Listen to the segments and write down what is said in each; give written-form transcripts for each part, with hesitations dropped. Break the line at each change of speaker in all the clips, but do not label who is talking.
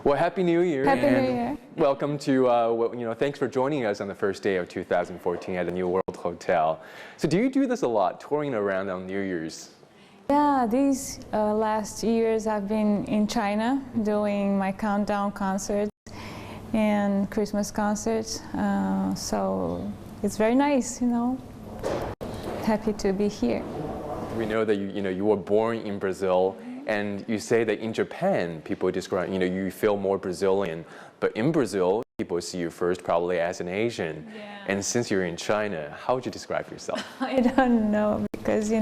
Well, Happy New Year.
Happy New Year.
Welcome to, thanks for joining us on the first day of 2014 at the New World Hotel. So do you do this a lot, touring around on New Year's?
Yeah, these last years I've been in China doing my countdown concerts and Christmas concerts. So it's very nice, Happy to be here.
We know that you were born in Brazil. And you say that in Japan, people describe, you feel more Brazilian. But in Brazil, people see you first probably as an Asian.
Yeah.
And since you're in China, how would you describe yourself?
I don't know, because,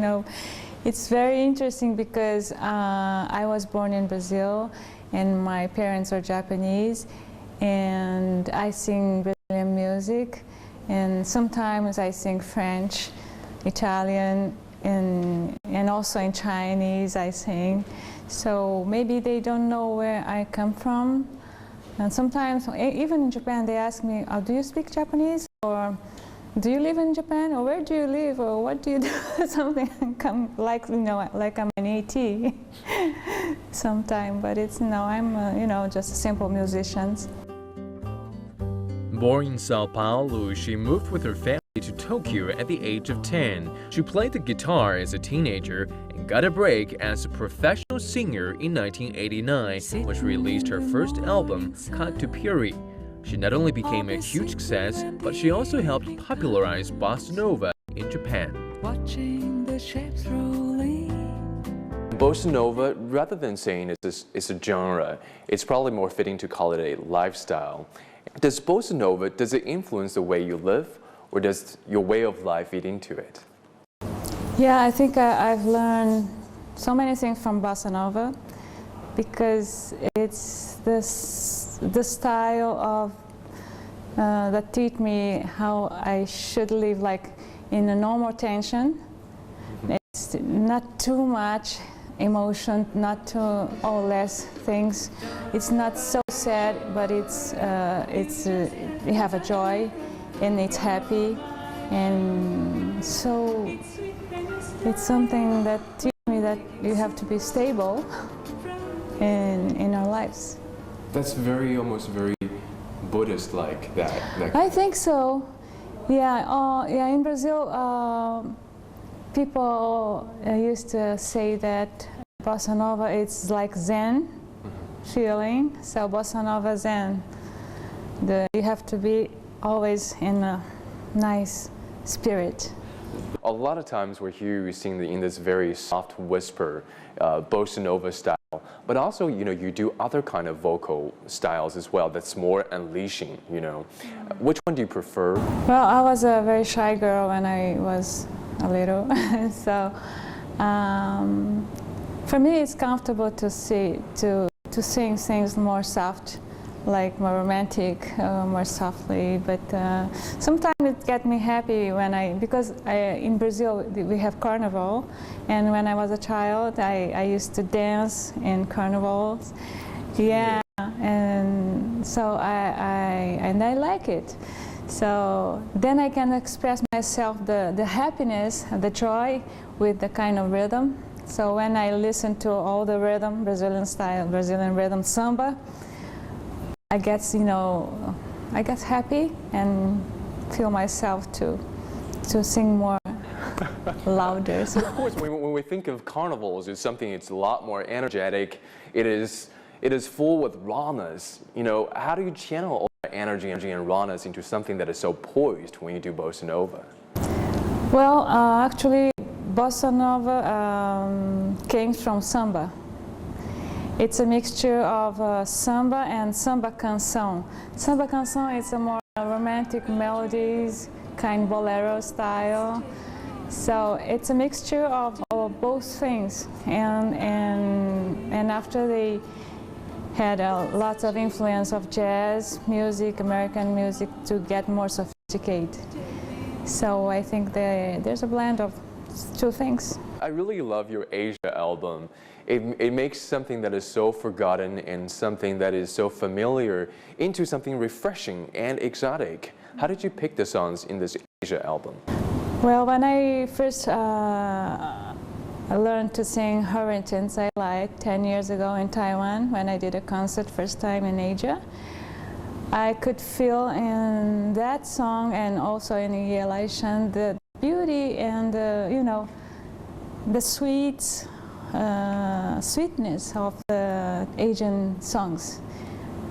it's very interesting because I was born in Brazil and my parents are Japanese. And I sing Brazilian music. And sometimes I sing French, Italian, and also in Chinese I sing, so maybe they don't know where I come from. And sometimes, even in Japan, they ask me, "Oh, do you speak Japanese? Or do you live in Japan? Or where do you live? Or what do you do?" Something like like I'm an AT sometimes, but it's no, I'm just a simple musician.
Born in Sao Paulo, she moved with her family to Tokyo at the age of 10. She played the guitar as a teenager and got a break as a professional singer in 1989 when she released her first album, Cut to Puri. She not only became a huge success, but she also helped popularize Bossa Nova in Japan.
Bossa Nova, rather than saying it's a genre, it's probably more fitting to call it a lifestyle. Does Bossa Nova, does it influence the way you live, or does your way of life feed into it?
Yeah, I think I've learned so many things from Bossa Nova because it's the style of that teach me how I should live, like in a normal tension. It's not too much emotion, not too or less things. It's not so sad, but you have a joy and it's happy, and so it's something that teaches me that you have to be stable in our lives.
That's almost very Buddhist-like, that.
I think so. Yeah, in Brazil, people used to say that Bossa Nova is like Zen feeling, so Bossa Nova Zen. You have to be always in a nice spirit.
A lot of times we hear you sing in this very soft whisper, Bossa Nova style, but also, you do other kind of vocal styles as well that's more unleashing, Which one do you prefer?
Well, I was a very shy girl when I was a little, so for me it's comfortable to sing things more soft, like more romantic, more softly, but sometimes it gets me happy because in Brazil we have carnival, and when I was a child I used to dance in carnivals, yeah, and so I like it. So then I can express myself, the happiness, the joy with the kind of rhythm. So when I listen to all the rhythm, Brazilian style, Brazilian rhythm, samba, I get happy and feel myself to sing more louder.
Of course, when we think of carnivals, it's something it's a lot more energetic. It is full with rawness. How do you channel all that energy and rawness into something that is so poised when you do Bossa Nova?
Well, actually, Bossa Nova came from samba. It's a mixture of samba and samba canção. Samba canção is a more romantic melodies, kind bolero style. So it's a mixture of both things. And after they had lots of influence of jazz music, American music, to get more sophisticated. So I think there's a blend of two things.
I really love your Asia album. It makes something that is so forgotten and something that is so familiar into something refreshing and exotic. How did you pick the songs in this Asia album?
Well, when I first I learned to sing Hurricanes I Like 10 years ago in Taiwan when I did a concert first time in Asia. I could feel in that song and also in Ye Lai Shan the beauty and the sweetness of the Asian songs.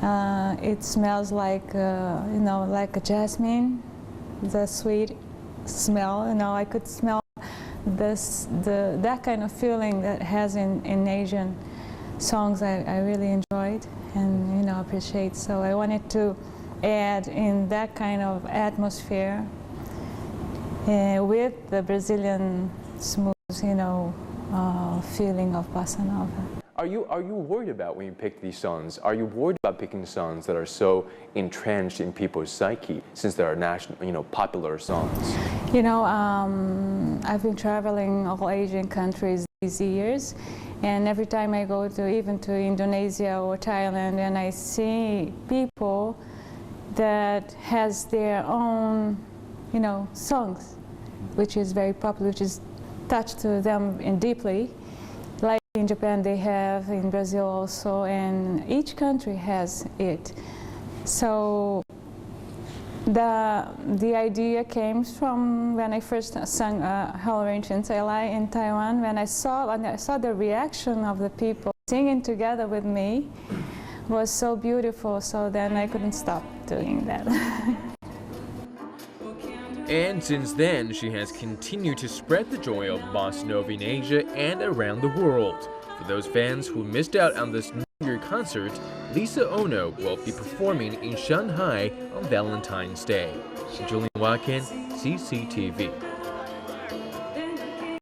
It smells like like a jasmin, the sweet smell. I could smell that kind of feeling that has in Asian songs. I really enjoyed and appreciate. So I wanted to add in that kind of atmosphere with the Brazilian smooth, feeling of bossa nova.
Are you worried about when you pick these songs? Are you worried about picking songs that are so entrenched in people's psyche, since they are national, popular songs?
I've been traveling all Asian countries these years, and every time I go even to Indonesia or Thailand, and I see people that has their own, songs, which is very popular, which is touched to them deeply. Like in Japan they have, in Brazil also, and each country has it. So the idea came from when I first sang Hurricanes I Like in Taiwan. When I saw the reaction of the people singing together with me, was so beautiful. So then I couldn't stop doing that.
And since then, she has continued to spread the joy of bossa nova in Asia and around the world. For those fans who missed out on this New Year concert, Lisa Ono will be performing in Shanghai on Valentine's Day. Julian Watkin, CCTV.